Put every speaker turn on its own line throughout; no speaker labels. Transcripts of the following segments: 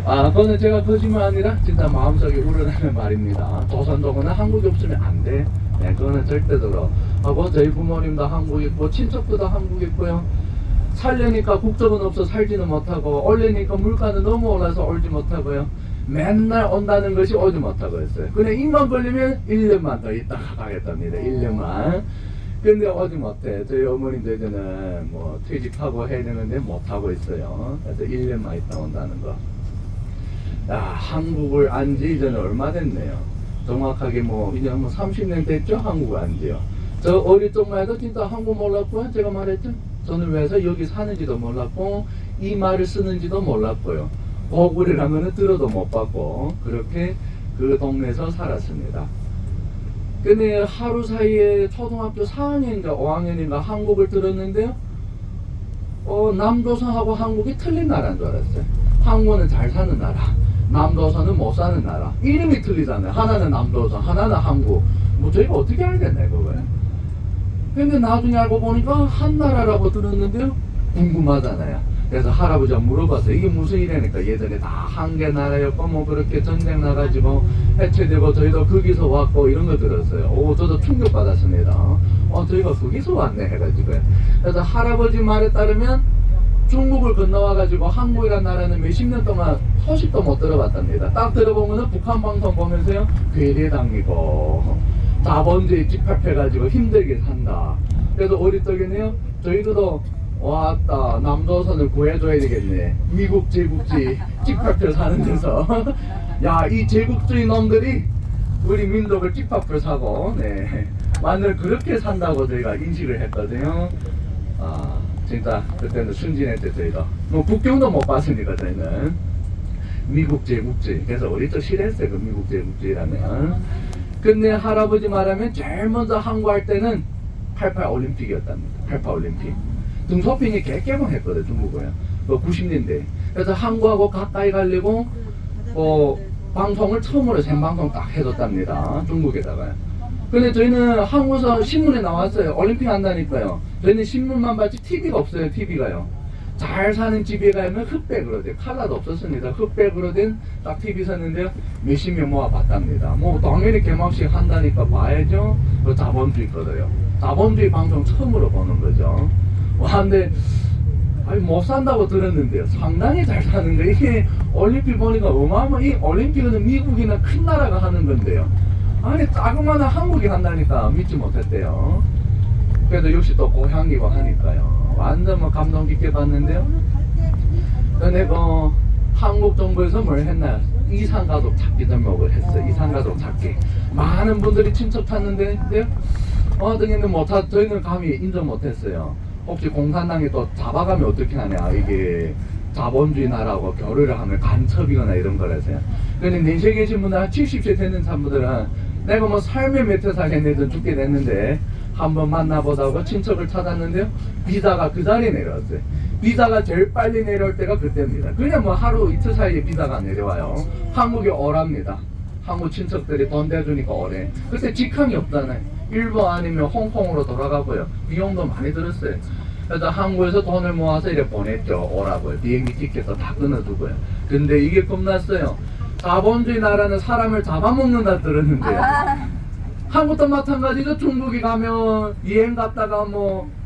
그거는 제가 거짓말 아니라 진짜 마음속에 우러나는 말입니다. 조선족은 한국이 없으면 안 돼. 네, 그거는 절대적으로 하고, 저희 부모님도 한국 있고 친척도 한국 있고요. 살려니까 국적은 없어 살지는 못하고, 올려니까 물가는 너무 올라서 올지 못하고요. 맨날 온다는 것이 오지 못하고 있어요. 그냥 입만 벌리면 1년만 더 있다가 가겠답니다. 1년만. 근데 오지 못해. 저희 어머님도 이제는 뭐 퇴직하고 해야 되는데 못하고 있어요. 그래서 1년만 있다 온다는 거. 야, 한국을 안지 이제는 얼마 됐네요. 정확하게 이제 30년 됐죠? 한국을 안지요. 저 어릴 적만 해도 진짜 한국 몰랐고요. 제가 말했죠? 저는 왜서 여기 사는지도 몰랐고, 이 말을 쓰는지도 몰랐고요. 고구려라는 거는 들어도 못 봤고, 그렇게 그 동네에서 살았습니다. 근데 하루 사이에 초등학교 4학년인가 5학년인가 한국을 들었는데요. 남조선하고 한국이 틀린 나라인 줄 알았어요. 한국은 잘 사는 나라, 남조선은 못 사는 나라. 이름이 틀리잖아요. 하나는 남조선, 하나는 한국. 저희가 어떻게 알겠네 그거요. 근데 나중에 알고 보니까 한 나라라고 들었는데요. 궁금하잖아요. 그래서 할아버지가 물어봤어요. 이게 무슨 일이니까 예전에 다 한 개 나라였고 그렇게 전쟁 나가지고 해체되고 저희도 거기서 왔고 이런 거 들었어요. 저도 충격받았습니다. 저희가 거기서 왔네 해가지고요. 그래서 할아버지 말에 따르면 중국을 건너와가지고 한국이라는 나라는 몇십 년 동안 소식도 못 들어봤답니다. 딱 들어보면은 북한 방송 보면서요, 괴뢰당이고 자본주의 집합해가지고 힘들게 산다. 그래서 어릴 적에는요, 저희도 왔다, 남조선을 구해줘야 되겠네. 미국 제국주의 집합해 사는 데서 야, 이 제국주의 놈들이 우리 민족을 집합해 사고, 네, 완전 그렇게 산다고 저희가 인식을 했거든요. 진짜 그때는 순진했대. 저희가 국경도 못 봤으니까 저희는 미국 제국주의. 그래서 어릴 적 싫어했어요, 그 미국 제국주의라면. 근데 할아버지 말하면 제일 먼저 항구할 때는 88 올림픽이었답니다. 88 올림픽. 등소핑이 개개봉했거든 중국어요. 90년대. 그래서 항구하고 가까이 가려고 방송을 처음으로 생방송 딱 해줬답니다. 중국에다가. 근데 저희는 한국에서 신문에 나왔어요. 올림픽 한다니까요. 저희는 신문만 봤지 TV가 없어요. TV가요. 잘 사는 집에 가면 흑백으로 된, 칼라도 없었습니다. 흑백으로 된 딱 TV 샀는데요, 몇십 명 모아 봤답니다. 당연히 개막식 한다니까 봐야죠. 자본주의 거든요. 자본주의 방송 처음으로 보는 거죠. 근데 못 산다고 들었는데요, 상당히 잘 사는 거. 이게 올림픽 보니까 이 올림픽은 미국이나 큰 나라가 하는 건데요, 자그마한 한국이 한다니까 믿지 못했대요. 그래도 역시 또 고향이고 하니까요, 완전 감동 깊게 봤는데요. 근데 한국 정부에서 뭘 했나, 이산가족 찾기 등록을 했어요. 이산가족 찾기. 많은 분들이 친척했는데요, 저희는 감히 인정 못했어요. 혹시 공산당이 또 잡아가면 어떻게 하냐, 이게 자본주의 나라하고 교류를 하면 간첩이거나 이런 거라서요. 근데 내시에 계신 분들, 한 70세 되는 사람들은 내가 삶의 몇 해 살겠네, 죽게 됐는데 한번 만나보자고 친척을 찾았는데요, 비자가 그 자리에 내려왔어요. 비자가 제일 빨리 내려올 때가 그때입니다. 그냥 하루 이틀 사이에 비자가 내려와요. 한국에 오랍니다. 한국 친척들이 돈 대주니까 오래. 그때 직항이 없잖아요. 일본 아니면 홍콩으로 돌아가고요. 비용도 많이 들었어요. 그래서 한국에서 돈을 모아서 이렇게 보냈죠. 오라고요. 비행기 티켓도 다 끊어주고요. 근데 이게 겁났어요. 자본주의 나라는 사람을 잡아먹는다 들었는데요, 한국도 마찬가지죠. 중국에 가면 여행 갔다가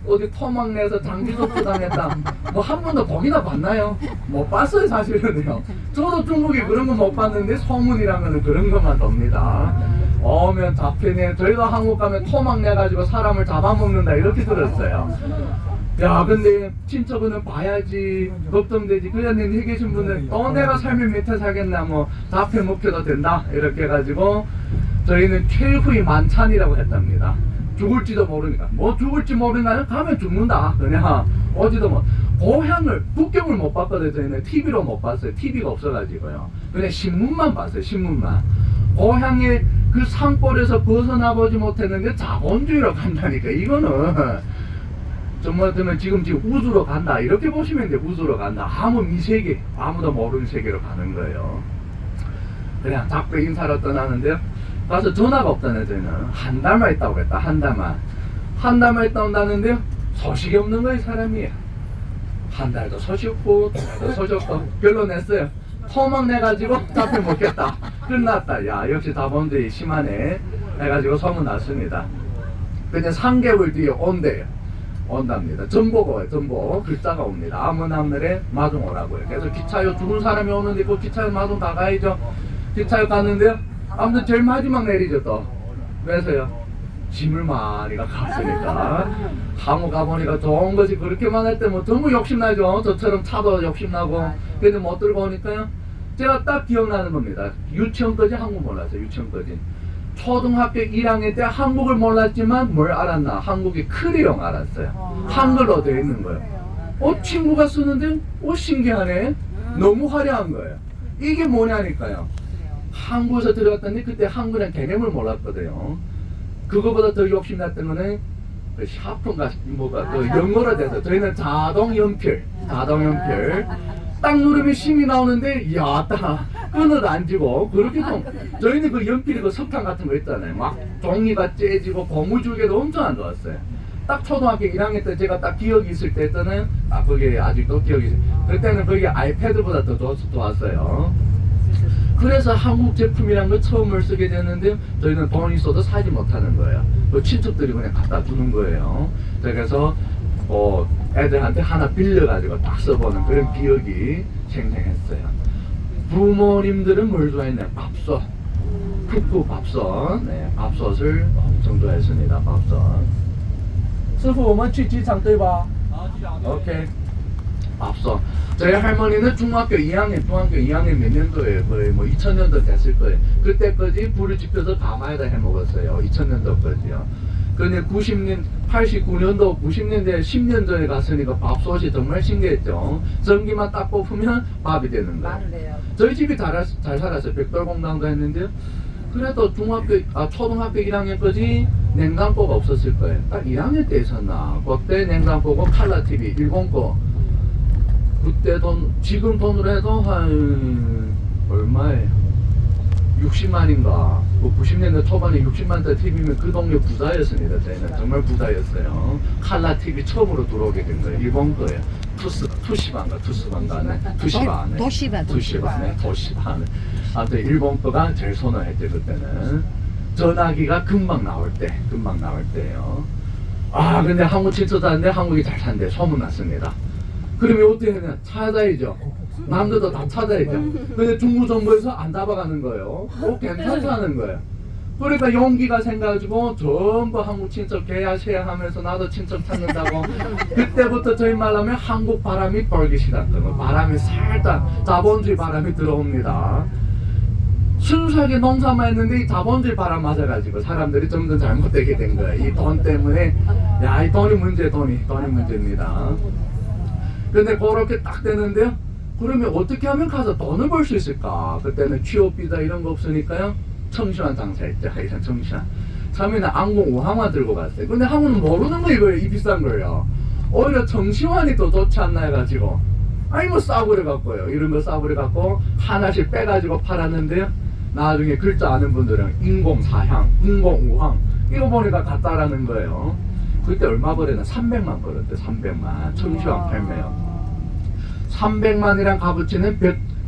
어디 토막 내서 장기소추 당했다, 한 번도 보기나 봤나요? 못 봤어요 사실은요. 저도 중국에 그런 거 못 봤는데 소문이라면 그런 것만 돕니다. 오면 잡히네. 저희도 한국 가면 토막 내가지고 사람을 잡아먹는다 이렇게 들었어요. 야, 근데 친척은 봐야지, 걱정되지. 그냥 여기 계신 분들 내가 삶을 밑에 살겠나, 잡혀 먹혀도 된다 이렇게 해가지고 저희는 최후의 만찬이라고 했답니다. 죽을지도 모르니까. 죽을지 모르나요? 가면 죽는다. 그냥 오지도 못. 고향을, 국경을 못 봤거든요. 저희는 TV로 못 봤어요. TV가 없어가지고요. 그냥 신문만 봤어요. 신문만. 고향의 그 산골에서 벗어나보지 못했는데 자본주의로 간다니까. 이거는 정말 그러면 지금 우주로 간다 이렇게 보시면 돼요. 우주로 간다. 미세계, 아무도 모르는 세계로 가는 거예요. 그냥 잡고 인사로 떠나는데요, 가서 전화가 없다네. 저희는 한 달만 있다고 했다. 한 달만 있다 온다는데요, 소식이 없는 거예요. 사람이 한 달도 소식 없고 두 달도 소식 없고 결론냈어요. 토막 내가지고 잡혀 먹겠다. 끝났다. 야, 역시 자본주의 심하네. 해가지고 소문났습니다. 그냥 3개월 뒤에 온대요. 온답니다. 전보가 와요. 전보 글자가 옵니다. 아무 남들에 마중 오라고요. 그래서 기차요 죽은 사람이 오는데 그 기차요 마중 다 가야죠. 기차요 갔는데요. 아무튼 제일 마지막 내리죠 또. 그래서요. 짐을 많이 갔으니까 항우 가보니까 좋은 것이 그렇게 많을 때 뭐 전부 욕심나죠. 저처럼 차도 욕심나고. 근데 못 들고 오니까요. 제가 딱 기억나는 겁니다. 유치원까지 한국 몰랐어요. 유치원까지. 초등학교 1학년 때 한국을 몰랐지만 뭘 알았나? 한국이 크리용 알았어요. 한글로 되어 있는 거예요. 친구가 쓰는데 신기하네. 너무 화려한 거예요. 이게 뭐냐니까요. 한국에서 들어갔더니 그때 한글의 개념을 몰랐거든요. 그거보다 더 욕심났던 거는 그 샤프인가 뭐가 그 영어로 돼서 저희는 자동 연필 딱 누르면 심이 나오는데 이야 딱 끈을 안 쥐고 그렇게 좀 저희는 그 연필이 그 석탄 같은 거 있잖아요. 막 종이가 째지고 고무줄기도 엄청 안 좋았어요. 딱 초등학교 1학년 때 제가 딱 기억이 있을 때는 그게 아직도 기억이 있어요. 그때는 그게 아이패드보다 더 좋았어요. 그래서 한국 제품이란 걸 처음을 쓰게 됐는데 저희는 돈이 있어도 사지 못하는 거예요. 그 친척들이 그냥 갖다 주는 거예요. 그래서 애들한테 하나 빌려가지고 딱 써보는 그런 기억이 생생했어요. 부모님들은 뭘 좋아했나요? 밥솥. 쿡쿡 밥솥. 네, 밥솥을 엄청 좋아했습니다. 밥솥. 师傅我们去机场对吧？ 오케이. 밥솥. 저희 할머니는 중학교 2학년 몇 년도에 거의 뭐 2000년도 됐을 거예요. 그때까지 불을 지펴서 가마에다 해 먹었어요. 2000년도까지요. 근데 89년도, 90년대 10년 전에 갔으니까 밥솥이 정말 신기했죠. 전기만 딱 뽑으면 밥이 되는 거예요. 저희 집이 잘 살았어요. 벽돌공단도 했는데요. 그래도 초등학교 1학년까지 냉장고가 없었을 거예요. 딱 1학년 때 있었나. 그때 냉장고고 칼라 TV, 일본 거. 그때 지금 돈으로 해도 한 얼마에 60만인가 90년대 초반에 60만대 TV면 그 동네 부자였습니다. 저희는 정말 부자였어요. 칼라 TV 처음으로 들어오게 된 거예요. 일본 거예요. 투시반가 아무튼 일본 거가 제일 선호했죠. 그때는 전화기가 금방 나올 때예요. 근데 한국 친척들한테 한국이 잘 산대 소문났습니다. 그러면 어떻게 해야 되나? 찾아야죠. 남들도 다 찾아야죠. 근데 중국 정부에서 안 잡아가는 거예요. 괜찮다는 거예요. 그러니까 용기가 생겨가지고 전부 한국 친척 개야시야 하면서 나도 친척 찾는다고. 그때부터 저희 말하면 한국 바람이 불기 시작한 거예요. 바람이 살짝 자본주의 바람이 들어옵니다. 순수하게 농사만 했는데 이 자본주의 바람 맞아가지고 사람들이 점점 잘못되게 된 거예요. 이 돈 때문에. 이 돈이 문제입니다. 근데 그렇게 딱 되는데요. 그러면 어떻게 하면 가서 돈을 벌 수 있을까? 그때는 취업비자 이런 거 없으니까요. 청시환 장사했죠. 이런 청시환. 처음에는 안공 5항만 들고 갔어요. 근데 항우는 모르는 거 이거예요. 이 비싼 거예요. 오히려 청시환이 더 좋지 않나 해가지고 뭐 싸구려 갖고요. 이런 거 싸구려 갖고 하나씩 빼가지고 팔았는데요. 나중에 글자 아는 분들은 인공 4항, 인공 5항 이거 보니까 가짜라는 거예요. 그때 얼마 벌었나? 300만 벌었대. 300만. 청시환 팔매요. 300만이란 값어치는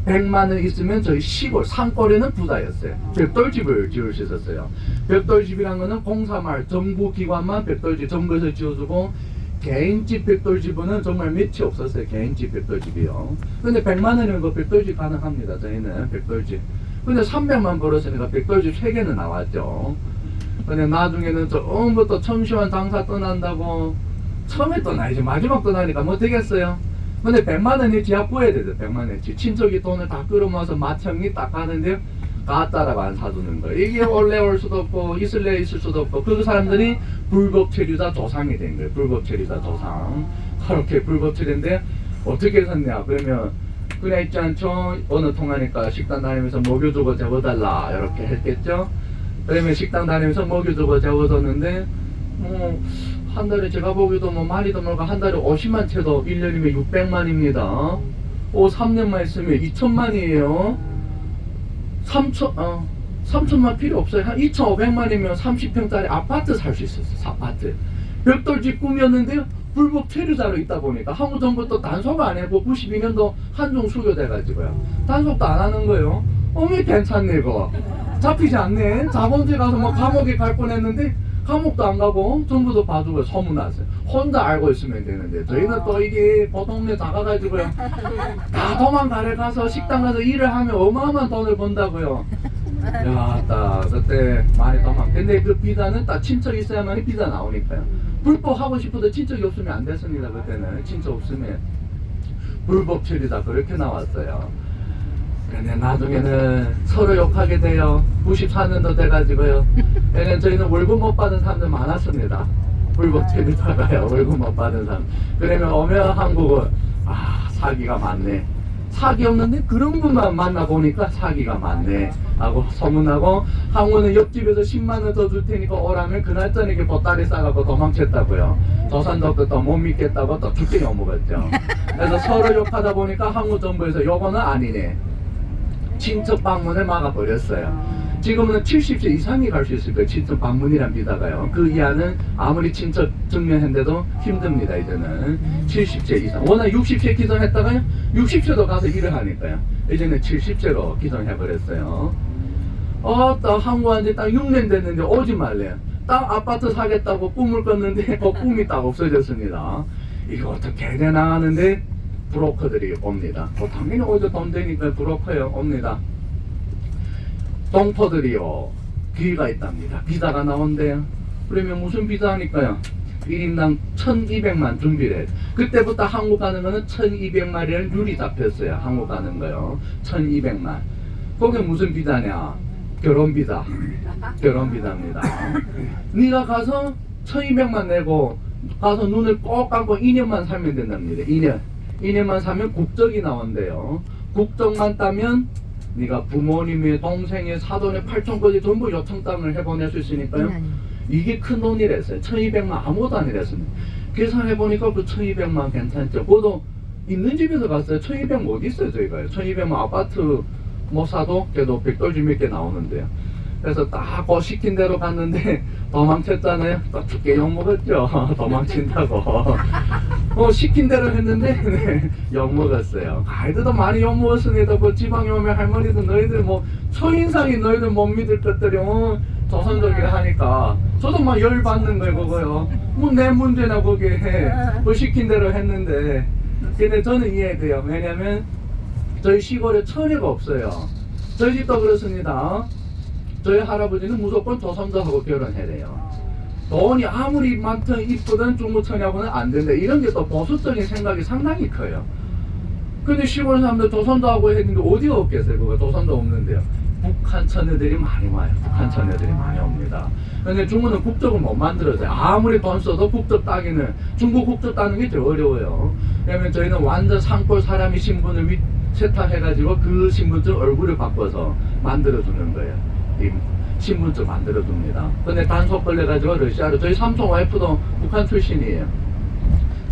100만원 있으면 저희 시골 산골에는 부자였어요. 벽돌집을 지을 수 있었어요. 벽돌집이란 거는 공사말 정부기관만 벽돌집 정부에서 지어주고 개인집 벽돌집은 정말 몇이 없었어요. 개인집 벽돌집이요. 근데 100만원이면 그 벽돌집 가능합니다. 저희는 벽돌집. 근데 300만 벌었으니까 벽돌집 3개는 나왔죠. 근데 나중에는 처음부터 청시환 장사 떠난다고 처음에 떠나야지 마지막 떠나니까 뭐 되겠어요. 근데 100만원이 지하 구해야 되죠. 100만원치 친척이 돈을 다 끌어모아서 마청이 딱 가는데 가짜라고 안 사주는 거예요. 이게 원래 올 수도 없고 있을 수도 없고 그 사람들이 불법 체류자 조상이 된 거예요. 불법 체류자 조상. 그렇게 불법 체류인데 어떻게 샀냐 그러면 그냥 있지 않죠. 어느 통하니까 식당 다니면서 먹여주고 재워달라 이렇게 했겠죠. 그러면 식당 다니면서 먹여주고 재워줬는데 한 달에 제가 보기도 많이도 멀고 한 달에 50만 채도 1년이면 600만입니다. 3년만 있으면 2천만이에요. 3천만 필요 없어요. 한 2,500만이면 30평짜리 아파트 살 수 있었어요. 아파트. 벽돌집 꾸몄는데요. 불법 체류자로 있다 보니까 한국 정부도 단속 안 해고 92년도 한중 수교돼가지고요. 단속도 안 하는 거예요. 어미 괜찮네 이거. 잡히지 않네. 자본주의 가서 뭐 감옥에 갈 뻔했는데 감옥도 안 가고 정부도 봐주고 소문났어요. 혼자 알고 있으면 되는데 저희는 또 이게 보통네 작아가지고요. 다 도망가래 가서 식당 가서 일을 하면 어마어마한 돈을 번다고요. 야, 딱 그때 많이 도망. 근데 그 비자는 딱 친척 있어야만이 비자 나오니까요. 불법 하고 싶어도 친척이 없으면 안 됐습니다. 그때는 친척 없으면 불법 체류다 그렇게 나왔어요. 근데 나중에는 서로 욕하게 돼요. 94년도 돼가지고요. 왜냐면 저희는 월급 못 받은 사람들 많았습니다. 불법 체류다가요. 월급 못 받은 사람. 그러면 오면 한국은 사기가 많네. 사기 없는데 그런 분만 만나보니까 사기가 많네 하고 소문나고, 한국은 옆집에서 10만원 더 줄 테니까 오라면 그날 저녁에 보따리 싸갖고 도망쳤다고요. 조선족도 또 못 믿겠다고 또 죽게 욕먹었죠. 그래서 서로 욕하다 보니까 한국 정부에서 요거는 아니네, 친척 방문을 막아버렸어요. 지금은 70세 이상이 갈 수 있을 거예요. 친척 방문이란 비자가요. 그 이하는 아무리 친척 증명했는데도 힘듭니다. 이제는 70세 이상. 워낙 60세 기존했다가요 60세도 가서 일을 하니까요. 이제는 70세로 기존해버렸어요. 딱 한국 한지 딱 6년 됐는데 오지 말래요. 딱 아파트 사겠다고 꿈을 꿨는데 그 꿈이 딱 없어졌습니다. 이거 어떻게 되나 하는데 브로커들이 옵니다. 당연히 어디서 돈 되니까 브로커요 옵니다. 동포들이요 기회가 있답니다. 비자가 나온대요. 그러면 무슨 비자 하니까요 1인당 1200만 준비를 해요. 그때부터 한국 가는 거는 1200마리라는 룰이 잡혔어요. 한국 가는 거요 1200만. 그게 무슨 비자냐, 결혼 비자. 결혼 비자입니다. 네가 가서 1200만 내고 가서 눈을 꼭 감고 2년만 살면 된답니다. 2년만 살면 국적이 나온대요. 국적만 따면 네가 부모님의 동생의 사돈의 8촌까지 전부 요청 땅을 해보낼 수 있으니까요. 이게 큰 돈이랬어요. 1200만 아무것도 아니랬습니다. 계산해보니까 그 1200만 괜찮죠. 그것도 있는 집에서 갔어요. 1200만 어디 있어요 저희가요. 1200만 아파트 못 사도 그래도 백돌집 몇 개 나오는데요. 그래서 딱 시킨 대로 갔는데 도망쳤잖아요. 또 죽게 욕먹었죠. 도망친다고. 시킨 대로 했는데 네, 욕먹었어요. 아이들도 많이 욕먹었으니까 그 지방에 오면 할머니들 너희들 뭐 초인상이 너희들 못 믿을 것들이 조선족이라 하니까 저도 막 열받는 거예요. 그거요. 뭐 내 문제나 거기에 해. 뭐 시킨 대로 했는데. 근데 저는 이해돼요. 왜냐면 저희 시골에 처녀가 없어요. 저희 집도 그렇습니다. 저희 할아버지는 무조건 조선족하고 결혼해야 돼요. 돈이 아무리 많든 이쁘든 중국 처녀하고는 안 된다. 이런 게 또 보수적인 생각이 상당히 커요. 근데 시골 사람들 조선족하고 했는데 어디가 없겠어요. 그거 조선족 없는데요. 북한 처녀들이 많이 와요. 북한 처녀들이 많이 옵니다. 근데 중국은 국적을 못 만들어져요. 아무리 돈 써도 국적 따기는, 중국 국적 따는 게 제일 어려워요. 왜냐면 저희는 완전 산골 사람이 신분을 세탁해가지고 그 신분증 얼굴을 바꿔서 만들어주는 거예요. 이 신분증 만들어줍니다. 근데 단속 걸려가지고 러시아로, 저희 삼촌 와이프도 북한 출신이에요.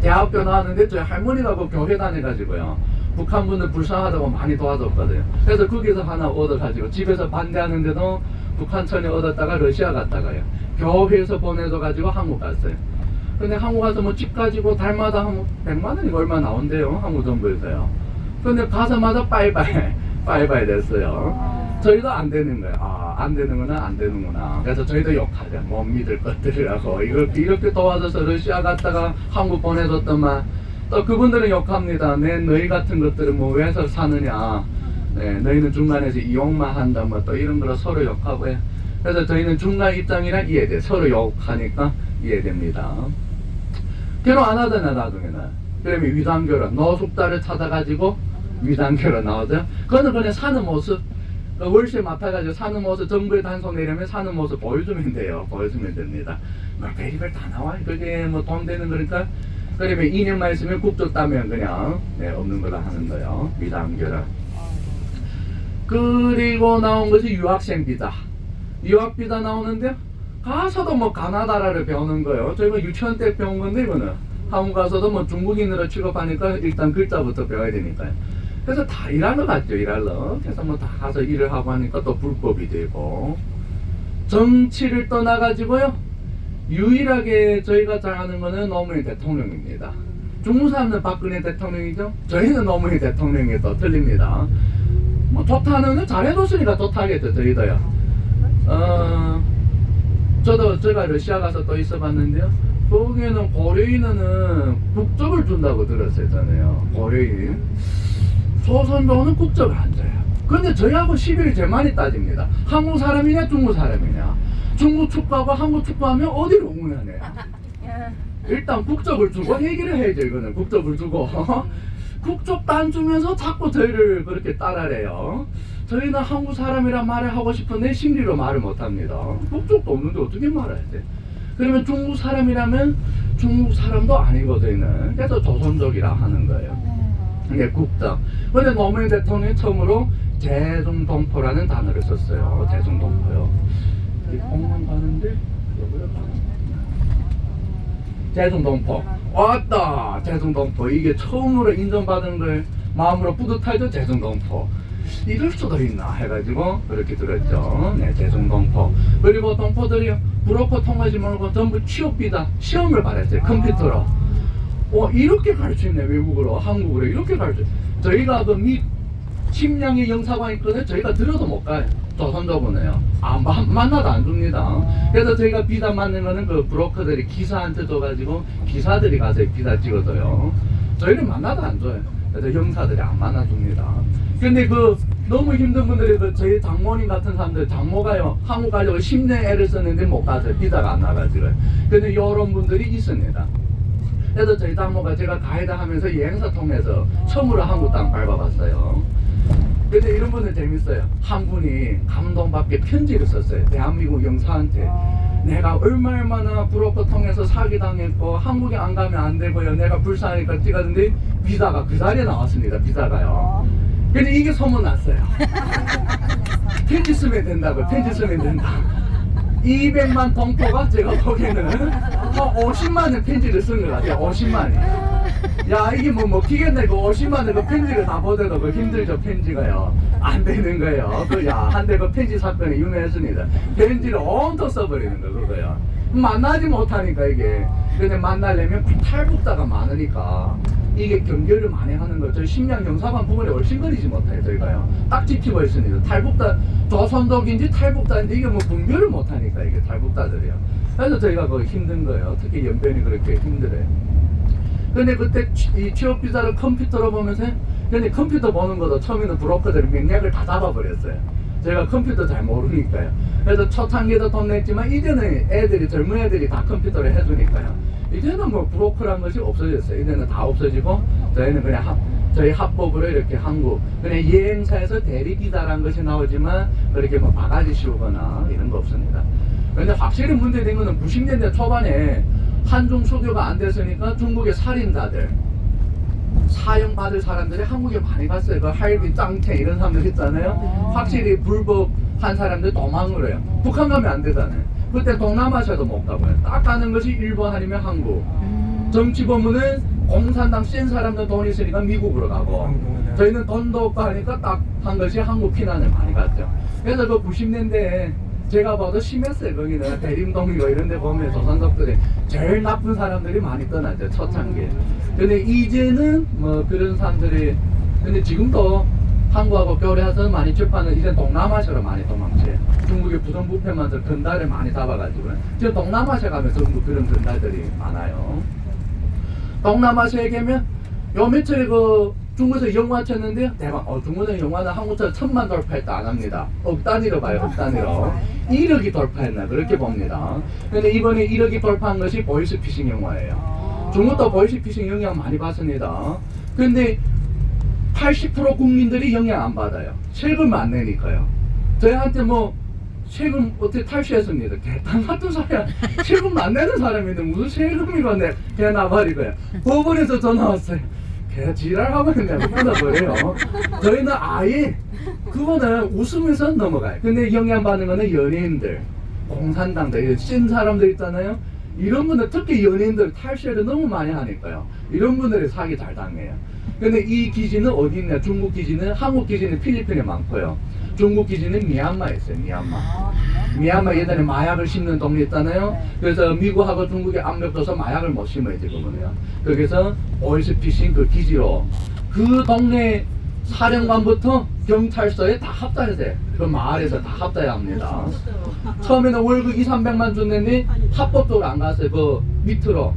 대학교 나왔는데 저희 할머니가 그 교회 다녀가지고요 북한 분들 불쌍하다고 많이 도와줬거든요. 그래서 거기서 하나 얻어가지고 집에서 반대하는데도 북한 처녀 얻었다가 러시아 갔다가요 교회에서 보내줘가지고 한국 갔어요. 근데 한국 가서 뭐 집 가지고 달마다 한 100만원이 얼마 나온대요. 한국 정부에서요. 근데 가자마자 빠이빠이 됐어요. 저희도 안 되는 거예요. 안 되는구나, 안 되는구나. 그래서 저희도 욕하죠. 못 믿을 것들이라고. 이렇게 도와줘서 러시아 갔다가 한국 보내줬더만 또 그분들은 욕합니다. 너희 같은 것들은 뭐 왜서 사느냐. 네, 너희는 중간에서 이용만 한다. 뭐 또 이런 걸로 서로 욕하고요. 그래서 저희는 중간 입장이라 이해돼. 서로 욕하니까 이해됩니다. 결혼 안 하잖아, 나중에는. 그러면 위단결혼, 노숙자를 찾아가지고 위단결혼 나오죠. 그거는 그냥 사는 모습, 월세 맡아가지고 사는 모습, 정부에 단속 내려면 사는 모습 보여주면 돼요. 보여주면 됩니다. 뭐 별의별 다 나와요. 그게 뭐 돈 되는 거니까. 그러면 2년만 있으면 국적 따면 그냥 없는 걸로 하는 거예요. 위단결혼. 그리고 나온 것이 유학생 비자. 유학 비자 나오는데 가서도 뭐 가나다라를 배우는 거예요. 저희가 유치원 때 배운 건데 이거는 한국 가서도 뭐 중국인으로 취급하니까 일단 글자부터 배워야 되니까요. 그래서 다 일하러 갔죠. 일하러. 그래서 뭐 다 가서 일을 하고 하니까 또 불법이 되고, 정치를 떠나가지고요 유일하게 저희가 잘 아는 거는 노무현 대통령입니다. 중국 사람은 박근혜 대통령이죠. 저희는 노무현 대통령이 또 틀립니다. 뭐 좋다는 잘해줬으니까 좋다겠죠. 저희도요. 저도 제가 러시아 가서 또 있어봤는데요. 거기에는 고려인은 국적을 준다고 들었어요. 저는요. 고려인. 조선족은 국적을 안 줘요. 근데 저희하고 시비를 제일 많이 따집니다. 한국 사람이냐 중국 사람이냐. 중국 축구하고 한국 축구하면 어디로 응원하냐. 일단 국적을 주고 얘기를 해야죠. 이거는 국적을 주고 국적도 안 주면서 자꾸 저희를 그렇게 따라래요. 저희는 한국 사람이란 말을 하고 싶은데 심리로 말을 못합니다. 국적도 없는데 어떻게 말해야 돼. 그러면 중국 사람이라면 중국 사람도 아니고 저희는 그래서 조선족이라 하는 거예요. 이게 국적. 근데 노무현 대통령이 처음으로 대중동포라는 단어를 썼어요. 대중동포요. 이 공항 가는데 대중동포. 왔다. 대중동포. 이게 처음으로 인정받은 걸 마음으로 뿌듯하죠. 대중동포. 이럴 수도 있나 해가지고 그렇게 들었죠. 네, 대중동포. 그리고 동포들이 브로커 통하지 말고 전부 취업비다. 시험을 받았어요. 컴퓨터로. 이렇게 가르치네. 외국어로 한국어로 이렇게 가르쳐. 저희가 그 침량의 영사관 있거든요. 저희가 들어도 못 가요. 조선족은요. 만나도 안 줍니다. 그래서 저희가 비자 맞는 거는 그 브로커들이 기사한테 줘가지고 기사들이 가서 비자 찍어줘요. 저희는 만나도 안 줘요. 그래서 형사들이 안 만나줍니다. 근데 그 너무 힘든 분들이 그 저희 장모님 같은 사람들 장모가요 한국 가려고 10년 애를 썼는데 못 가서 비자가 안 나가지고요. 근데 이런 분들이 있습니다. 그래서 저희 장모가 제가 가이드 하면서 여행사 통해서 처음으로 한국 땅 밟아봤어요. 근데 이런 분은 재밌어요. 한 분이 감동받게 편지를 썼어요. 대한민국 영사한테. 내가 얼마나 브로커 통해서 사기당했고 한국에 안 가면 안 되고요. 내가 불쌍하니까 찍었는데 비자가 그 자리에 나왔습니다. 비자가요. 근데 이게 소문났어요. 편지 쓰면 된다고. 편지 쓰면 된다. 200만 동포가 제가 보기에는 한 50만의 편지를 쓴 것 같아요. 50만이. 야 이게 뭐 먹히겠네. 그 50만의 그 편지를 다 보내도 그 힘들죠. 편지가요. 안 되는 거예요. 한데 그 편지 사건이 유명했습니다. 편지를 온통 써버리는 거 그거요. 만나지 못하니까 이게. 근데 만나려면 탈북자가 많으니까 이게 경계를 많이 하는 거죠. 저희 심양 영사관 부분에 얼씬거리지 못해요. 저희가요. 딱 지키고 있습니다. 탈북자 조선족인지 탈북자인지 이게 뭐 분별을 못하니까 이게 탈북자들이요. 그래서 저희가 거기 힘든 거예요. 특히 연변이 그렇게 힘들어요. 근데 그때 이 취업 비자를 컴퓨터로 보면서 근데 컴퓨터 보는 것도 처음에는 브로커들이 맥락을 다 잡아버렸어요. 제가 컴퓨터 잘 모르니까요. 그래서 초창기에도 돈 냈지만 이제는 애들이 젊은 애들이 다 컴퓨터를 해주니까요. 이제는 뭐 브로커란 것이 없어졌어요. 이제는 다 없어지고 저희는 그냥 저희 합법으로 이렇게 한국 그냥 여행사에서 대리 비자라는 것이 나오지만 그렇게 뭐 바가지 씌우거나 이런 거 없습니다. 그런데 확실히 문제된 거는 90년대 초반에 한중 수교가 안 됐으니까 중국의 살인자들 사형받을 사람들이 한국에 많이 갔어요. 그 할비, 짱태 이런 사람들 있잖아요. 확실히 불법한 사람들 도망을 해요. 북한 가면 안 되잖아요. 그때 동남아시아도 못 가고요. 딱 가는 것이 일본 아니면 한국. 정치 법무는 공산당 센 사람들 돈 있으니까 미국으로 가고 저희는 돈도 없고 하니까 딱 한 것이 한국 피난을 많이 갔죠. 그래서 그 90년대에 제가 봐도 심했어요. 거기는 대림동이고 이런 데 보면 조선족들이 제일 나쁜 사람들이 많이 떠나죠. 초창기에. 근데 이제는 뭐 그런 사람들이 근데 지금도 한국하고 교류해서 많이 접하는 이제 동남아시아로 많이 도망쳐요. 중국의 부정부패만서 건달을 많이 잡아가지고 지금 동남아시아 가면서 그런 건달들이 많아요. 동남아시아에 가면 요 며칠에 그 중국에서 영화 쳤는데요. 대박. 중국에서 영화는 한국처럼 1000만 돌파했다 안 합니다. 억 단위로 봐요. 억 단위로. 1억이 돌파했나 그렇게 봅니다. 근데 이번에 1억이 돌파한 것이 보이스피싱 영화예요. 중국도 보이스피싱 영향 많이 받습니다. 근데 80% 국민들이 영향 안 받아요. 세금 안 내니까요. 저희한테 뭐 세금 어떻게 탈취했습니다. 개탄 같은 소리야. 세금 안 내는 사람인데 무슨 세금이고 내 그냥 나발이고요. 법원에서 전화 왔어요. 걔 지랄하고 있냐고 끊어버려요. 저희는 아예 그거는 웃으면서 넘어가요. 근데 영향받는 거는 연예인들, 공산당들, 센 사람들 있잖아요. 이런 분들 특히 연예인들 탈취를 너무 많이 하니까요. 이런 분들이 사기 잘 당해요. 근데 이 기지는 어디 있냐? 중국 기지는 한국 기지는 필리핀에 많고요. 중국 기지는 미얀마에 있어요. 미얀마. 미얀마 예전에 마약을 심는 동네 있잖아요. 그래서 미국하고 중국이 압력 줘서 마약을 못 심어요 지금은요. 거기서 오일스피싱 그 기지로 그 동네 사령관부터 경찰서에 다 합사해서 그 마을에서 다 합사해야 합니다. 처음에는 월급 2, 300만 줬는데 합법적으로 안 갔어요. 그 밑으로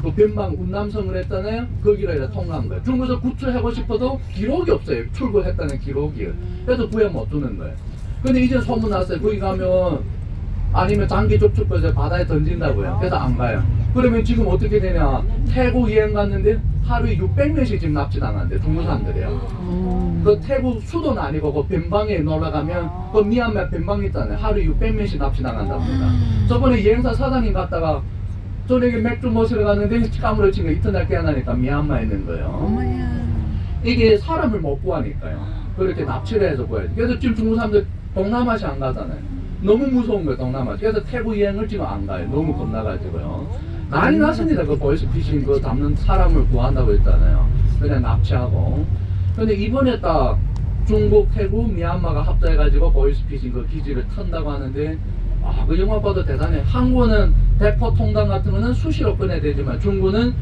그 변방 운남성을 했잖아요. 거기를 이제 통과한 거예요. 중국에서 구출하고 싶어도 기록이 없어요. 출국했다는 기록이. 그래서 구해 못 주는 거예요. 근데 이제 소문 났어요. 거기 가면 아니면 장기 접촉해서 바다에 던진다고요. 그래서 안 가요. 그러면 지금 어떻게 되냐? 태국 여행 갔는데 하루에 600명씩 지금 납치당한대 중국 사람들이요. 그 태국 수도는 아니고 그 변방에 놀러 가면 그 미얀마 변방 있잖아요. 하루에 600명씩 납치당한답니다. 저번에 여행사 사장님 갔다가 저녁에 맥주 마시러 갔는데 까무러친 거 이튿날 깨어나니까 미얀마에 있는 거예요. 이게 사람을 못 구하니까요. 그렇게 납치를 해서 구해야지. 그래서 지금 중국 사람들 동남아시아 안 가잖아요. 너무 무서운 거예요 동남아시아. 그래서 태국 여행을 지금 안 가요. 너무 겁나가지고요. 난리 났습니다. 그 보이스피싱 그 잡는 사람을 구한다고 했잖아요. 그냥 납치하고. 근데 이번에 딱 중국, 태국, 미얀마가 합작해가지고 보이스피싱 그 기지를 턴다고 하는데 아, 그 영화 봐도 대단해. 한국은 대포 통당 같은 거는 수시로 꺼내야 되지만 중국은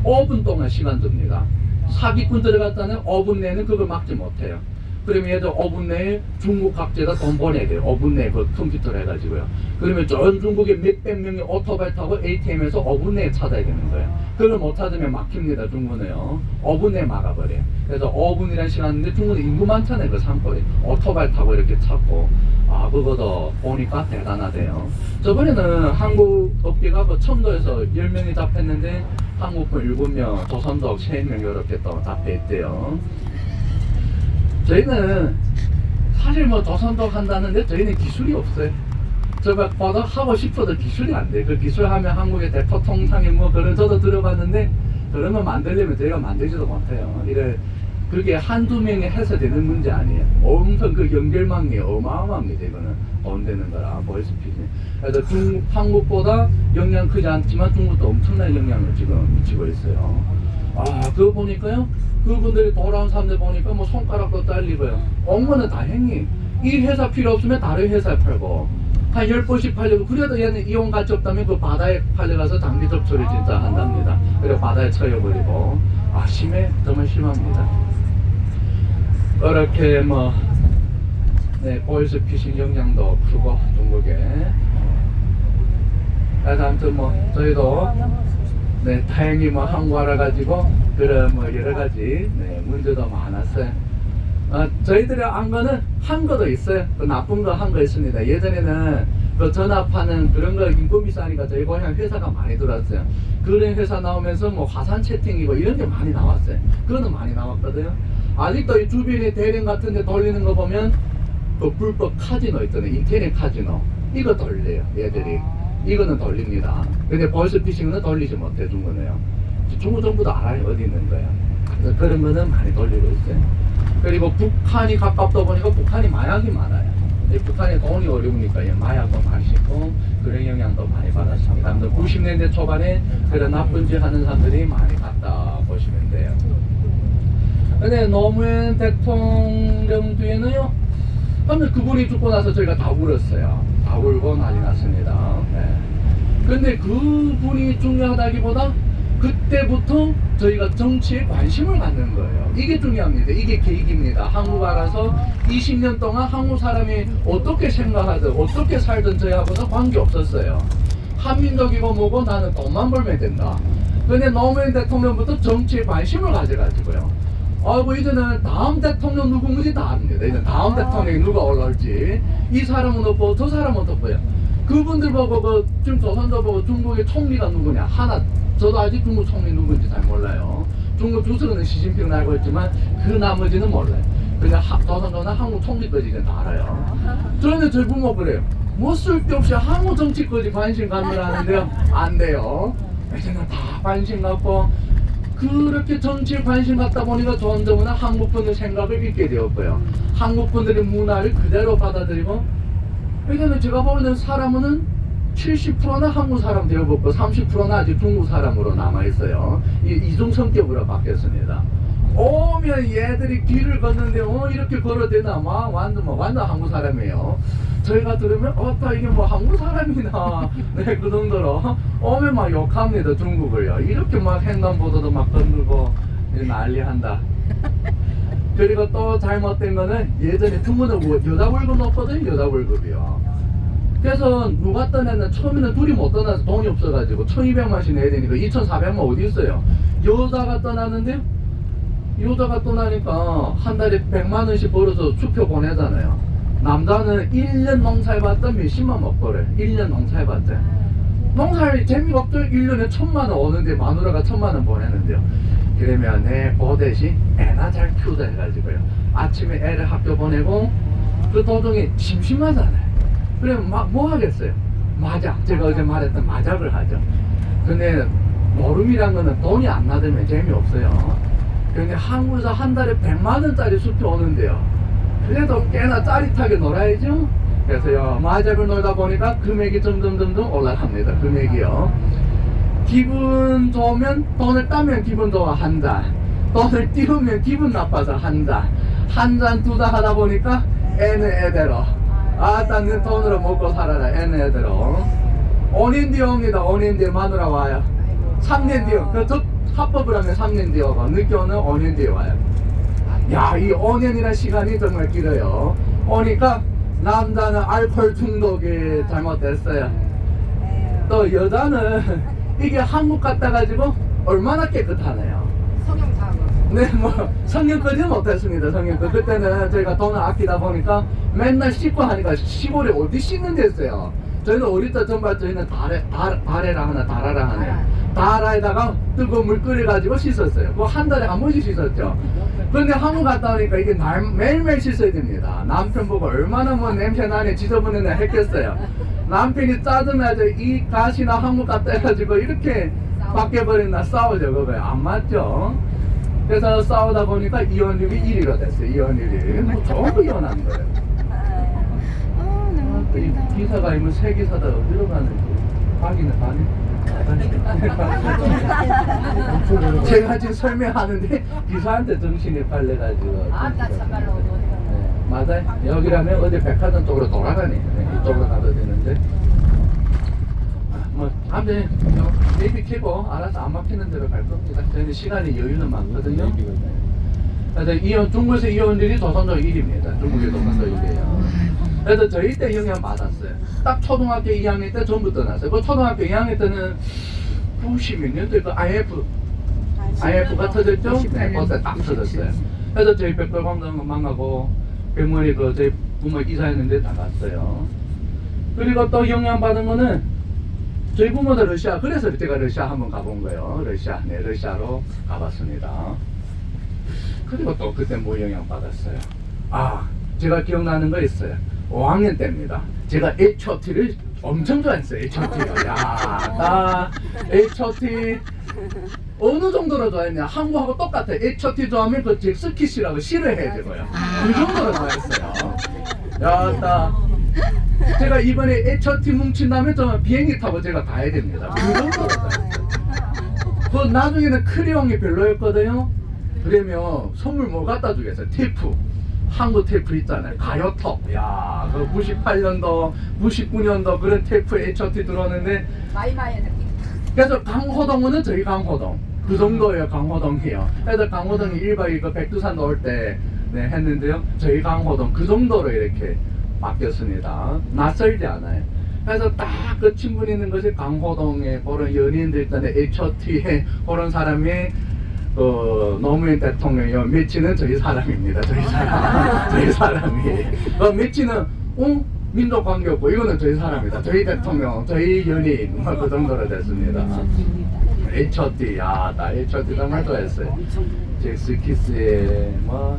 5분 동안 시간 줍니다. 사기꾼 들어갔다는 5분 내는 그걸 막지 못해요. 그러면 얘들 5분 내에 중국 각지에다 돈 보내야 돼요. 5분 내에 그 컴퓨터로 해가지고요. 그러면 전 중국에 몇백 명이 오토바이 타고 ATM에서 5분 내에 찾아야 되는 거예요. 그걸 못 찾으면 막힙니다. 중국은요. 5분 내에 막아버려요. 그래서 5분이라는 시간인데 중국은 인구 많잖아요. 그 산골에 오토바이 타고 이렇게 찾고 아 그거도 보니까 대단하대요. 저번에는 한국 업계가 그 청도에서 10명이 잡혔는데 한국분 7명, 조선족 3명 이렇게 또 잡혀있대요. 저희는 사실 뭐 조선족 한다는데 저희는 기술이 없어요. 저거 봐도 하고 싶어도 기술이 안 돼. 그 기술하면 한국의 대포 통상에 뭐 그런 저도 들어봤는데 그런 거 만들려면 저희가 만들지도 못해요. 이래 그게 한두 명이 해서 되는 문제 아니에요. 엄청 그 연결망이 어마어마합니다. 이거는 돈 되는 거라 보이스피싱. 그래서 한국보다 영향 크지 않지만 중국도 엄청난 영향을 지금 미치고 있어요. 아 그거 보니까요. 그분들이 돌아온 사람들 보니까 뭐 손가락도 잘리고요. 업무는 다행히 이 회사 필요 없으면 다른 회사에 팔고 한 10번씩 팔려고. 그래도 얘는 이용 가치 없다면 그 바다에 팔려가서 장기 접촉을 진짜 한답니다. 그리고 바다에 쳐여버리고 아 심해. 정말 심합니다. 그렇게 뭐 네, 보이스피싱 영향도 크고 중국에. 그래서 아무튼 뭐 저희도 네 다행히 뭐 한국 알아가지고 그런 뭐 여러 가지 네, 문제도 많았어요. 저희들이 한 거는 한 거도 있어요. 그 나쁜 거 한 거 있습니다. 예전에는 그 전화파는 그런 거 인건비 싸니까 저희 고향 회사가 많이 들어왔어요. 그런 회사 나오면서 뭐 화산 채팅이고 이런 게 많이 나왔어요. 그거는 많이 나왔거든요. 아직도 이 주변에 대련 같은 데 돌리는 거 보면 그 불법 카지노 있잖아요. 인터넷 카지노. 이거 돌려요. 얘들이. 이거는 돌립니다. 근데 보이스피싱은 돌리지 못해 중국은요. 중국 정부도 알아요. 어디 있는 거야. 그런 거는 많이 돌리고 있어요. 그리고 북한이 가깝다 보니까 북한이 마약이 많아요. 북한에 돈이 어려우니까 마약도 마시고 그런 영향도 많이 받았습니다. 90년대 초반에 그런 나쁜 짓 하는 사람들이 많이 갔다 보시면 돼요. 근데 노무현 대통령 뒤에는요, 하면 그분이 죽고 나서 저희가 다 울었어요. 다 울고 난리 났습니다. 네. 근데 그분이 중요하다기보다 그때부터 저희가 정치에 관심을 갖는 거예요. 이게 중요합니다. 이게 계기입니다. 한국 알아서 20년 동안 한국 사람이 어떻게 생각하든 어떻게 살든 저희하고는 관계 없었어요. 한민족이고 뭐고 나는 돈만 벌면 된다. 근데 노무현 대통령부터 정치에 관심을 가져가지고요. 아이고 이제는 다음 대통령 누군지 다 압니다. 이제 다음 대통령이 누가 올라올지, 이 사람은 없고 저 사람은 없고요. 그분들 보고 그 지금 조선도 보고 중국의 총리가 누구냐 하나, 저도 아직 중국 총리 누군지 잘 몰라요. 중국 주석은 시진핑은 알고 있지만 그 나머지는 몰라요. 그냥 조선도나 한국 총리까지 이제 다 알아요. 저는 저희 부모 그래요. 뭐 쓸데없이 한국 정치까지 관심 갖느라 하는데요. 안 돼요. 이제는 다 관심 갖고, 그렇게 정치에 관심 갖다 보니까 점점은 한국 분들 생각을 잊게 되었고요. 한국 분들의 문화를 그대로 받아들이고, 그러니까 제가 보는 사람은 70%는 한국 사람 되어보고 30%는 아직 중국 사람으로 남아있어요. 이중 성격으로 바뀌었습니다. 오면 얘들이 길을 걷는데 이렇게 걸어대나 완전 한국 사람이에요. 저희가 들으면 나 이게 뭐 한국 사람이나 네, 그 정도로 오면 막 욕합니다 중국을요. 이렇게 막 횡단보도도 막 건들고 난리한다. 그리고 또 잘못된 거는 예전에 중국은 여자 월급 높거든요. 여자 월급이요. 그래서 누가 떠나는 처음에는 둘이 못 떠나서 돈이 없어가지고 1200만씩 내야 되니까 2400만 어디 있어요. 여자가 떠나는데 여자가 떠나니까 한 달에 100만원씩 벌어서 수표 보내잖아요. 남자는 1년 농사해봤자 몇십만 못 벌어요. 1년 농사해봤자 농사할 재미가 없죠. 1년에 1000만원 오는데 마누라가 1000만원 보내는데요. 그러면 그 대신 애나 잘 키우자 해가지고요. 아침에 애를 학교 보내고 그 도중에 심심하잖아요. 그러면 뭐 하겠어요? 마작. 제가 어제 말했던 마작을 하죠. 근데 노름이란 거는 돈이 안 나들면 재미없어요. 근데 한국에서 한 달에 100만원짜리 수표 오는데요. 그래도 꽤나 짜릿하게 놀아야죠. 그래서요, 마작을 놀다 보니까 금액이 점점 올라갑니다. 금액이요. 기분 좋으면 돈을 따면 기분 좋아한다. 돈을 띄우면 기분 나빠서 한다. 한 잔 두 잔 하다 보니까 애는 애대로. 나는 돈으로 먹고 살아라. 애는 애대로. 5년 뒤에 옵니다. 5년 뒤에 마누라 와요. 3년 뒤에. 저 합법을 하면 3년 뒤에 오고 늦게 오는 5년 뒤에 와요. 야, 이 5년이라는 시간이 정말 길어요. 오니까 남자는 알코올 중독이 잘못됐어요. 또 여자는 이게 한국 갔다 가지고 얼마나 깨끗하네요.
성형사고.
네, 뭐 성형까지는 못했습니다. 성형까지 그때는 저희가 돈을 아끼다 보니까 맨날 씻고 하니까 시골에 어디 씻는 데 있어요. 저희는 어릴 때 전부 저희는 다래라 하나 다라라 하네요. 다라에다가 뜨거운 물 끓여가지고 씻었어요. 그거 한 달에 한 번씩 씻었죠. 그런데 한국 갔다 오니까 이게 매일매일 씻어야 됩니다. 남편 보고 얼마나 뭐 냄새 나네 지저분해 했겠어요. 남편이 짜증나죠. 이 가시나 한국 갔다 해가지고 이렇게 바뀌어버렸나 싸우죠. 그거요. 안 맞죠. 그래서 싸우다 보니까 이혼율이 1위가 됐어요. 이혼율이. 뭐 전부 이혼한 거예요.
너무
이
웃긴다.
기사가 아니면 새 기사다 어디로 가는지 가기는 가네. 제가 지금 설명하는데 기사한테 정신이 팔려가지고.
아따 참말로 어디 가나.
네, 맞아요. 여기라면 어디 백화점 쪽으로 돌아가네. 네, 이쪽으로 가도 되는데. 뭐 아무튼 내비 켜고 알아서 안 막히는 대로 갈 겁니다. 저희는 시간이 여유는 많거든요. 그래서 중국에서 이혼율이 조선족 1위입니다. 중국의 조선족 1위에요. 그래서 저희 때 영향 받았어요. 딱 초등학교 2학년 때 전부 떠났어요. 그 초등학교 2학년 때는 90몇 년도에 그 IMF가 터졌죠? 네, 그때 딱 터졌어요. 그래서 저희 백돌광장 망하고 백머리 저희 부모 이사했는데 나갔어요. 그리고 또 영향 받은 거는 저희 부모도 러시아, 그래서 제가 러시아 한번 가본 거예요. 러시아로 가봤습니다. 그리고 또 그때 뭐 영향 받았어요. 제가 기억나는 거 있어요. 5학년 때입니다. 제가 H.O.T를 엄청 좋아했어요. H.O.T요. 나 H.O.T 어느 정도로 좋아했냐? 한국하고 똑같아요. H.O.T 좋아하면 그 잭스키시라고 싫어해야 되고요. 그 정도로 좋아했어요. 나 제가 이번에 H.O.T 뭉친다면 정말 비행기 타고 제가 가야 됩니다. 그 정도로 좋아했어요. 그 나중에는 크레용이 별로였거든요. 그러면 선물 뭐 갖다 주겠어요? 테이프. 한국 테이프 있잖아요. 가요톱. 야, 그 98년도, 99년도 그런 테이프 H.O.T 들어오는데.
마이마이 느낌.
그래서 강호동은 저희 강호동. 그 정도예요, 강호동이요. 그래서 강호동이 1박 2일 그 백두산 올 때 했는데요. 저희 강호동 그 정도로 이렇게 바뀌었습니다. 낯설지 않아요. 그래서 딱 그 친분 있는 것이 강호동에 그런 연예인들 있잖아요. H.O.T에 그런 사람이 노무현 대통령이요. 매치는 저희 사람입니다. 저희 사람. 저희 사람이. 매치는 민족 관계없고 이거는 저희 사람이다. 저희 대통령, 저희 연예인 뭐 그 정도로 됐습니다. H.O.T. 나 H.O.T 정말 좋아했어요. 잭스키스의 뭐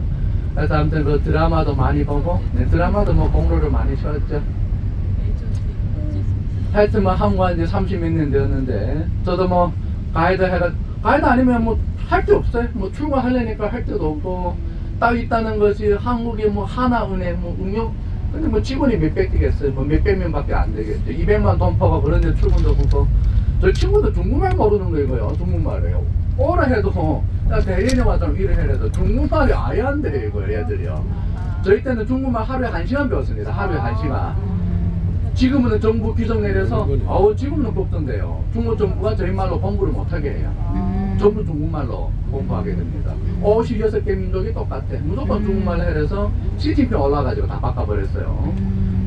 그래서 아무튼 그 드라마도 많이 보고 드라마도 뭐 공로를 많이 쉬었죠. 하여튼 뭐 한국 한 지 30몇 년 되었는데 저도 뭐 가이드 아니면 뭐 할 게 없어요. 뭐 출근하려니까 할 데도 없고 딱 있다는 것이 한국에 뭐 하나은행 뭐 응용 근데 뭐 직원이 몇백 되겠어요. 뭐 몇백 명밖에 안 되겠죠. 200만 돈 퍼가 그런 데 출근도 없고 저희 친구도 중국말 모르는 거 이거요. 중국말이에요. 오라 해도 대리인이 와서 일을 해도 중국말이 아예 안 돼 이거 얘들이요. 저희 때는 중국말 하루에 1시간 배웠습니다. 하루에 1시간. 지금은 정부 규정 내려서 지금은 없던데요. 중국 정부가 저희 말로 공부를 못하게 해요. 전부 중국말로 공부하게 됩니다. 56개 민족이 똑같아. 무조건 중국말로 해서 시진핑 올라가지고 다 바꿔버렸어요.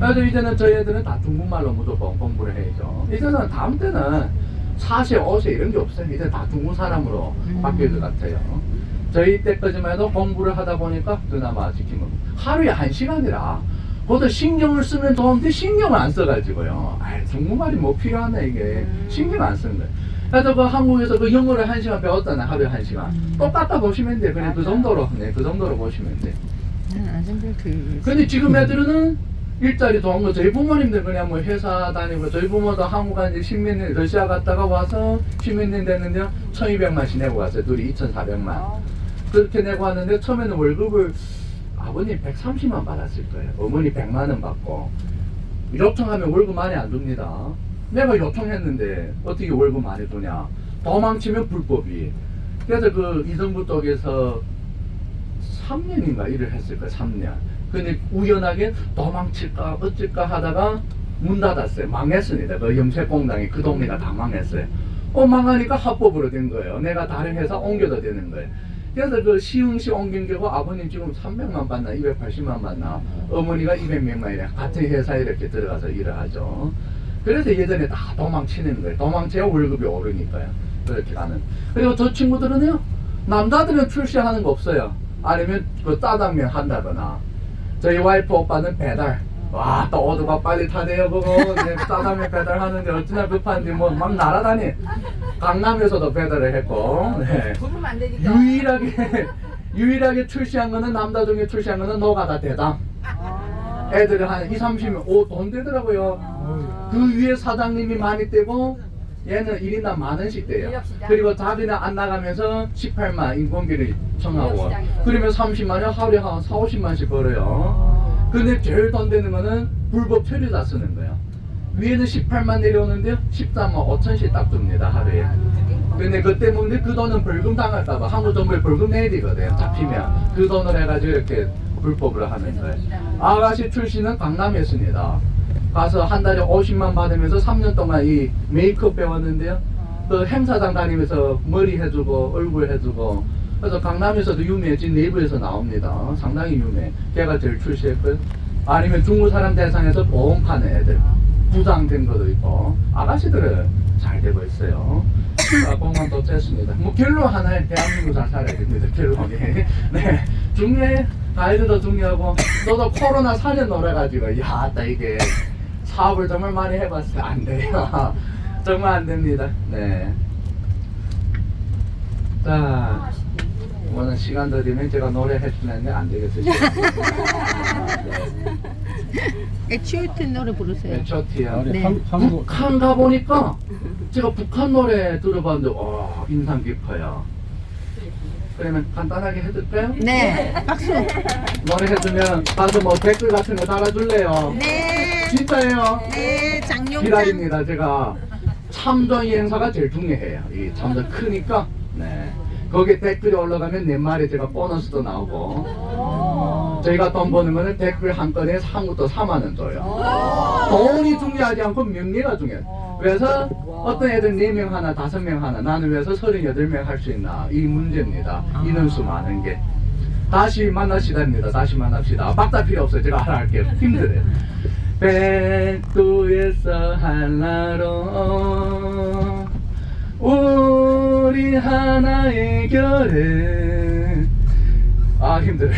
그래서 이제는 저희 애들은 다 중국말로 무조건 공부를 해야죠. 이제는 다음 때는 4세, 5세 이런 게 없어요. 이제 다 중국 사람으로 바뀔 것 같아요. 저희 때까지만 해도 공부를 하다 보니까 그나마 지키면 하루에 1시간이라 그것도 신경을 쓰면 좋은데 신경을 안 써가지고요. 중국말이 뭐 필요하네 이게. 신경 안 쓰는 거예요. 그래서 그 한국에서 그 영어를 1시간 배웠다네. 하루에 1시간. 똑같다 보시면 돼. 그냥 그 정도로. 네, 그 정도로 보시면 돼. 근데 지금 애들은 일자리 좋은 거, 저희 부모님들 그냥 뭐 회사 다니고, 저희 부모도 한국 간지 10몇 년, 러시아 갔다가 와서 10몇 년 됐는데요. 1200만씩 내고 갔어요. 둘이 2400만. 그렇게 내고 왔는데, 처음에는 월급을 아버님 130만 받았을 거예요. 어머니 100만원 받고. 요청하면 월급 많이 안 줍니다. 내가 요청했는데, 어떻게 월급 많이 주냐. 도망치면 불법이. 그래서 그 이정부 쪽에서 3년인가 일을 했을 거예요. 3년. 근데 우연하게 도망칠까 어쩔까 하다가 문 닫았어요. 망했습니다. 그 염색공장이 그 동네가 다 망했어요. 망하니까 합법으로 된 거예요. 내가 다른 회사 옮겨도 되는 거예요. 그래서 그 시흥시 옮긴 경우 아버님 지금 300만 받나 280만 받나 어머니가 200몇만 이래 같은 회사에 이렇게 들어가서 일을 하죠. 그래서 예전에 다 도망치는 거예요. 도망쳐야 월급이 오르니까요. 그렇게 가는. 그리고 저 친구들은요, 남자들은 출시하는 거 없어요. 아니면 그 짜장면 한다거나. 저희 와이프 오빠는 배달. 와, 또 오토바 빨리 타대요, 그거. 네, 짜장면 배달하는데 어찌나 급한지 뭐 막 날아다니. 강남에서도 배달을 했고. 네.
부르면 안 되니까.
유일하게 출시한 거는, 남자 중에 출시한 거는 노가다 대당. 애들이 한 20, 30명, 돈 되더라고요. 그 위에 사장님이 많이 떼고, 얘는 1인당 10,000원씩 떼요. 그리고 자기는 안 나가면서 18만 인건비를 청하고, 그러면 30만 원 하루에 한 4, 50만씩 벌어요. 근데 제일 돈 되는 거는 불법 체류자 쓰는 거예요. 위에는 18만 내려오는데 13만 5천씩 딱 줍니다, 하루에. 근데 그 때문에 그 돈은 벌금 당할까봐 한국 정부에 벌금 내야 되거든요. 잡히면 그 돈을 해가지고 이렇게 불법으로 하는 거예요. 아가씨 출신은 강남에 있습니다. 가서 한 달에 50만 받으면서 3년 동안 이 메이크업 배웠는데요. 그 행사장 다니면서 머리 해주고 얼굴 해주고. 그래서 강남에서도 유명해진 내부에서 나옵니다. 상당히 유명해. 걔가 제일 출시했고요. 아니면 중국 사람 대상에서 보험 파는 애들. 부장된 것도 있고. 아가씨들은 잘 되고 있어요. 공무원 또 쨌습니다. 뭐 결론 하나에 대한민국 잘 살아야 됩니다. 결론이. 네. 중요해. 가이드도 중요하고. 너도 코로나 4년 놀아가지고 나 이게 사업을 정말 많이 해봤어요. 안 돼요. 정말 안 됩니다. 네. 자, 오늘 시간 더 되면 제가 노래 해주는데 안 되겠어요.
H.O.T 노래 부르세요.
H.O.T요.
네.
북한 가보니까 제가 북한 노래 들어봤는데 인상 깊어요. 그러면 간단하게 해줄까요?
네. 박수.
노래 해주면 가서 뭐 댓글 같은 거 달아줄래요?
네.
진짜예요?
네. 장용장.
기다립니다. 제가 참전 행사가 제일 중요해요. 이 참전 크니까. 네. 거기에 댓글이 올라가면 내 말에 제가 보너스도 나오고. 저희가 돈 버는 거는 댓글 한 건에 한 것도 4만 원 줘요. 돈이 중요하지 않고 명예가 중요해요. 그래서 어떤 애들 4명 하나, 5명 하나, 나는 왜서 38명 할 수 있나? 이 문제입니다. 인원수 많은 게. 다시 만납시다입니다. 다시 만납시다. 박자 필요 없어요. 제가 하나 할게요. 힘들어요. 백두에서 한라로 우리 하나의 결에 힘들어요.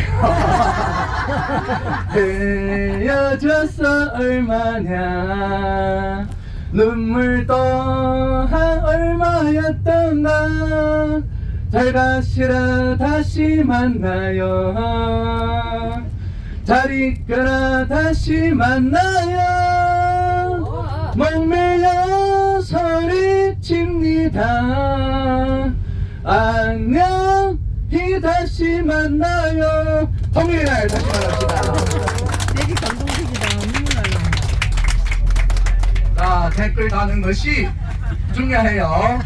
헤어져서 얼마냐 눈물 또한 얼마였던가 잘 가시라 다시 만나요 잘 있거라 다시 만나요 목매여 소리칩니다 안녕히 다시 만나요 통일의 날 다시 만납시다.
되게 감동적이다. 눈물 나요.
자, 댓글 다는 것이 중요해요.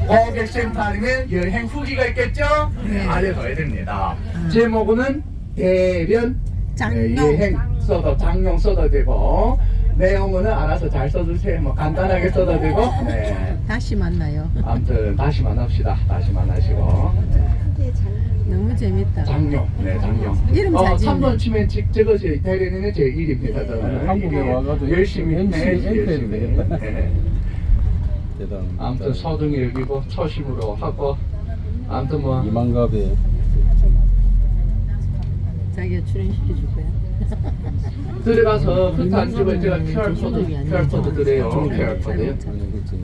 고객센터 아니면 여행 후기가 있겠죠?
네.
알려줘야 됩니다. 제목은 대변
장룡.
여행 써도 장룡 써도 되고 내용은 알아서 잘 써주세요. 뭐 간단하게 써도 되고. 네.
다시 만나요.
아무튼 다시 만납시다. 다시 만나시고.
너무 재밌다.
장룡. 네, 장룡.
이름 잘 짓네.
3번 치면 저것이 대련인의 제 이름입니다. 저는
한국에
이게
와가지고
열심히
MC
열심히.
되겠다.
네.
대단.
아무튼 소등이 여기고 초심으로 하고 아무튼 뭐
이만갑에
자기가 출연시켜줄 거야.
들어가서 흩안 집을 제가
이만갑은
QR코드
조선족이 아니라
드려요.
조선족.
QR코드요.
아니 그치.